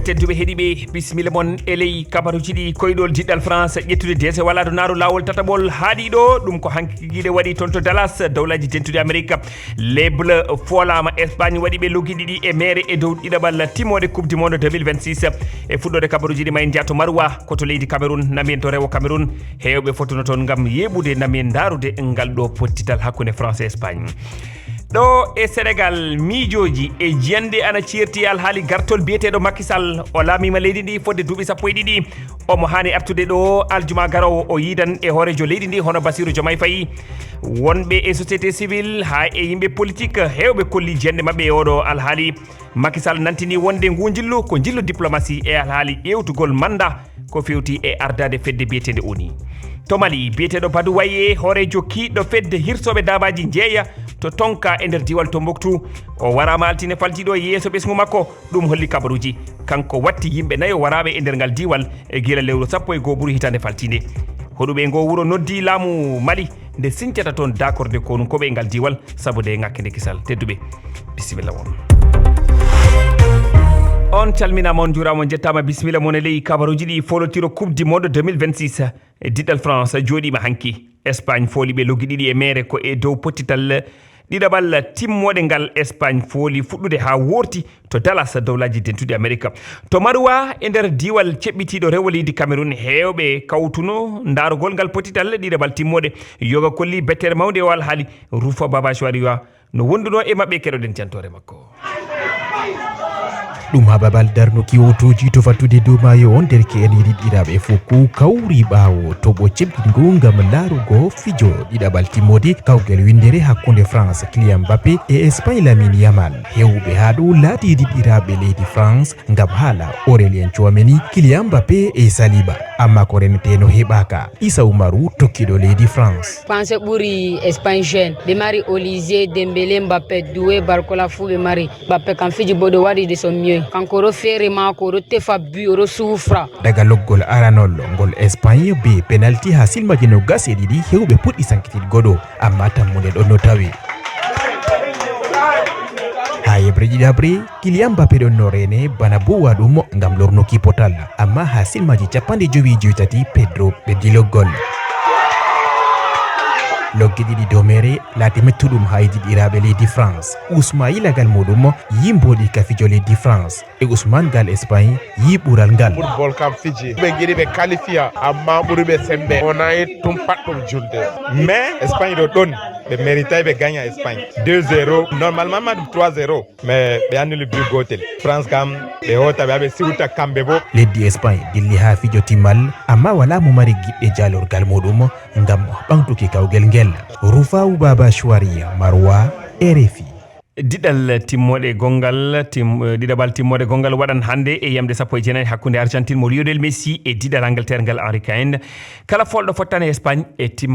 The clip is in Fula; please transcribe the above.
tedduɓe heeɗiɓe bisimilla mon e ley kabaruji ɗi koyɗol jiɗɗal France ƴettude dese wala do naaru lawol tataɓol haaɗiɗo ɗum ko hankigiɗe waɗi toon to Dallas dawlaji tentude Amérique les bleus foolama Espagne waɗi ɓe logguiɗi ɗi e mere e dow ɗiɗaɓal timmode coupe du monde 2026 e fuɗɗode kabaruji ɗi ma en jiya to Maroua koto leydi Cameroun nami en to rewo Cameroun hewɓe fotuno toon gam yeɓude nami en darude ngal ɗo pottital hakkude France et Espagne ɗo e Sénégal miijoji e jiyande ana cirti alhaali gartol biyeteɗo Macky Sall o laamima leydi ndi fodde duuɓi sappo e ɗiɗi omo hani artude ɗo aljuma garowo o yiidan e hoorejo leydi ndi hono Bassirou Diomaye Faye wonɓe e société civile ha e yimɓe politique hewɓe kolli jiyande mabɓe e oɗo alhaali Macky Sall nantini wonde ngu jillu ko jillu diplomatie e alhaali ƴewtugol mandat ko fewti e ardade fedde biyetede ONU to Mali biyeteɗo Badou Waye hoorejo kiiɗɗo fedde hirsoɓe dabaji jeeya to tonka e nder diwal Tombouctou o warama altine faltiɗo yeeso ɓesgu makko ɗum holli kabaruji kanko watti yimɓe nayo waraɓe e nder ngal diwal e guila lewru sappo e goo ɓuuri hitande faltinde hoɗuɓe ngo wuro noddi laamu Mali nde sincata toon d'accorde konu koɓe e ngal diwal saabu de ngakkede kisal tedduɓe bisimilla won on calminama on juurama on jettama bisimilla mon e ley kabaruji ɗi folotiro coupe du monde 2026 e diɗɗal France jooɗima hanki Espagne fooli ɓe loggi ɗiɗi e mere ko e dow pottital ɗiɗaɓal timmode ngal Espagne fooli fuɗɗude ha worti to Dallas dawlaji dentude Amérique to Maroua e nder diwal ceɓɓitiɗo rewo leydi Cameroun hewɓe kawtuno darugol ngal pottital ɗiɗaɓal timmode yoga kolli bettere mawde o alhaali Rufa Baba Chouariwa no wonduno e mabɓe keɗoɗen jantore makko ɗum ha babal darnuki wotoji to fattude dow mayo on derke en yiɗiɗiraɓe fof ko kawri ɓawo toɓo ceɓɓingo gam laarugo fijo ɗiɗaɓal timmode kawgel windere hakkude France Kylian Mbappé e Espagne Lamine Yamal hewɓe ha ɗo laati yiɗiɗiraɓe leydi France gam haala Aurélien Tchouameni Kylian Mbappé e Saliba amma ko reneteno heɓaka Issa Oumarou tokkiɗo leydi France pense ɓuuri Espagne jeune ɓe mari Olise Dembélé Mbappé Doué Barcola fuu ɓe mari Mbappé kam fiji bo ɗo waɗi de son mieux kanko ɗo feere mako ɗo tefa but oɗo souffra daga loggol aranol ngol Espagne be penalty ha silmaji no gas e ɗiɗi hewɓe puɗɗi sankititgo ɗo amma tammude ɗon no tawi ha yebre ɗiɗabre Kylian Mbappé ɗon no rene bana bo waɗum gam lornuki potal amma ha silmaji capanɗe jowi joytati Pedro ɓeddi loggol loggi ɗiɗi dow mere laati mettuɗum ha yiɗiɗiraɓe leydi France Ousmane yilagal muɗum yimboɗi ka fijo leydi France e Ousmane gal Espagne yi ɓural ngal football kam fiji ɓe giɗi ɓe qualifia amma ɓuuri ɓe sembe wonayi tum patɗum julde mais Espagne ɗo ɗon ɓe méritay ɓe gagna Espagne 2-0 normalement ma ɗum 3-0 mais ɓe annuli but gotel France kam ɓe hota ɓe ha ɓe siwta kamɓe bo leddi Espagne dilli ha fijo timmal amma wala mo mari giɗɗe jalorgal muɗum ngam ɓamtuki kawgel ngel Rufa Baba Chouariya Maroua RFI diɗal timmode gongal ɗiɗaɓal timmode gongal waɗan hande e yamde sappo e jeenayi hakkude Argentine mo Lionel Messi e diɗal Angleterre ngal Henry Kane kala folɗo fottane Espagne e